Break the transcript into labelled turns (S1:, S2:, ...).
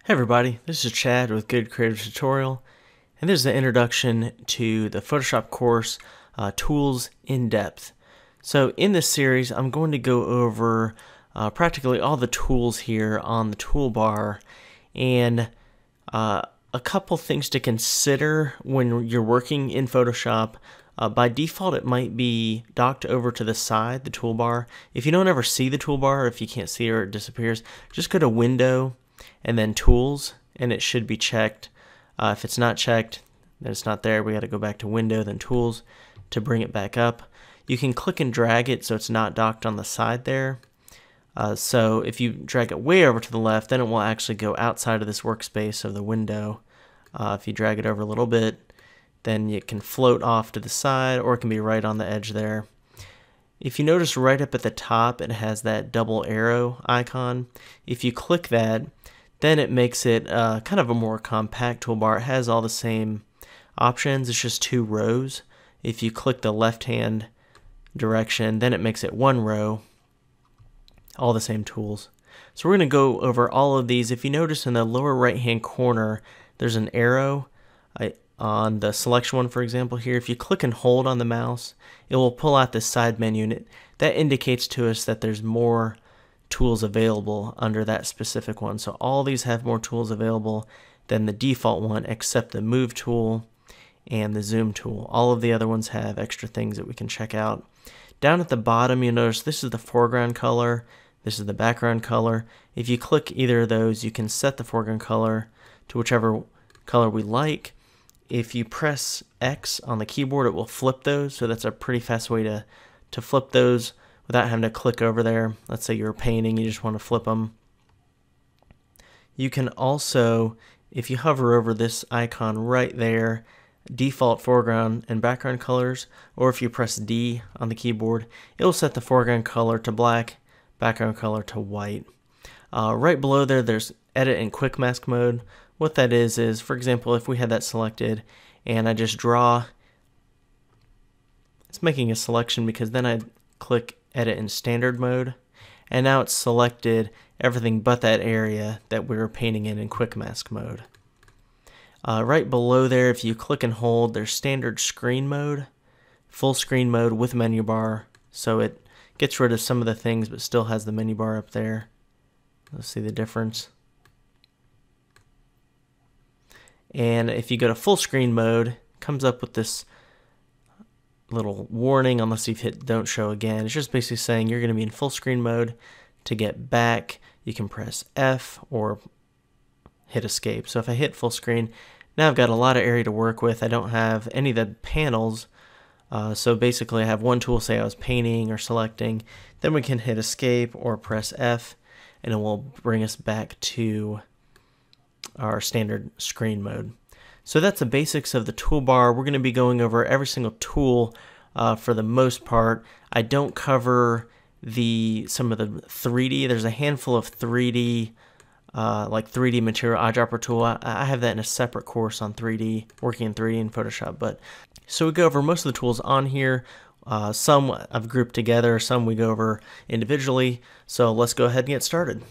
S1: Hey everybody, this is Chad with Good Creative Tutorial, and this is the introduction to the Photoshop course, Tools in Depth. So in this series, I'm going to go over practically all the tools here on the toolbar, and a couple things to consider when you're working in Photoshop. By default, it might be docked over to the side, the toolbar. If you don't ever see the toolbar, or if you can't see it or it disappears, just go to Window, and then Tools, and it should be checked. If it's not checked, then it's not there. We got to go back to Window, then Tools to bring it back up. You can click and drag it so it's not docked on the side there. So if you drag it way over to the left, then it will actually go outside of this workspace of the window. If you drag it over a little bit, then it can float off to the side, or it can be right on the edge there. If you notice right up at the top, it has that double arrow icon. If you click that, then it makes it kind of a more compact toolbar. It has all the same options, it's just 2 rows. If you click the left-hand direction, then it makes it 1 row, all the same tools. So we're going to go over all of these. If you notice in the lower right-hand corner, there's an arrow. On the selection one, for example, here, if you click and hold on the mouse, it will pull out this side menu, and that indicates to us that there's more tools available under that specific one. So all these have more tools available than the default one, except the move tool and the zoom tool. All of the other ones have extra things that we can check out. Down at the bottom, you'll notice this is the foreground color, this is the background color. If you click either of those, you can set the foreground color to whichever color we like. If you press X on the keyboard, it will flip those, so that's a pretty fast way to flip those without having to click over there. Let's say you're painting, you just want to flip them. You can also, if you hover over this icon right there, default foreground and background colors, or if you press D on the keyboard, it will set the foreground color to black, background color to white. Right below there, there's Edit and Quick Mask mode. What that is, for example, if we had that selected and I just draw, it's making a selection because then I click Edit in Standard mode, and now it's selected everything but that area that we were painting in Quick Mask mode. Right below there, if you click and hold, there's Standard Screen mode, Full Screen mode with menu bar, so it gets rid of some of the things but still has the menu bar up there. Let's see the difference. And if you go to full screen mode, it comes up with this little warning unless you've hit don't show again. It's just basically saying you're going to be in full screen mode. To get back, you can press F or hit escape. So if I hit full screen, now I've got a lot of area to work with. I don't have any of the panels. So basically I have one tool, say I was painting or selecting. Then we can hit escape or press F, and it will bring us back to our standard screen mode. So that's the basics of the toolbar. We're going to be going over every single tool for the most part. I don't cover some of the 3D. There's a handful of 3D, like 3D material eyedropper tool. I have that in a separate course on 3D, working in 3D in Photoshop. So we go over most of the tools on here. Some I've grouped together, some we go over individually. So let's go ahead and get started.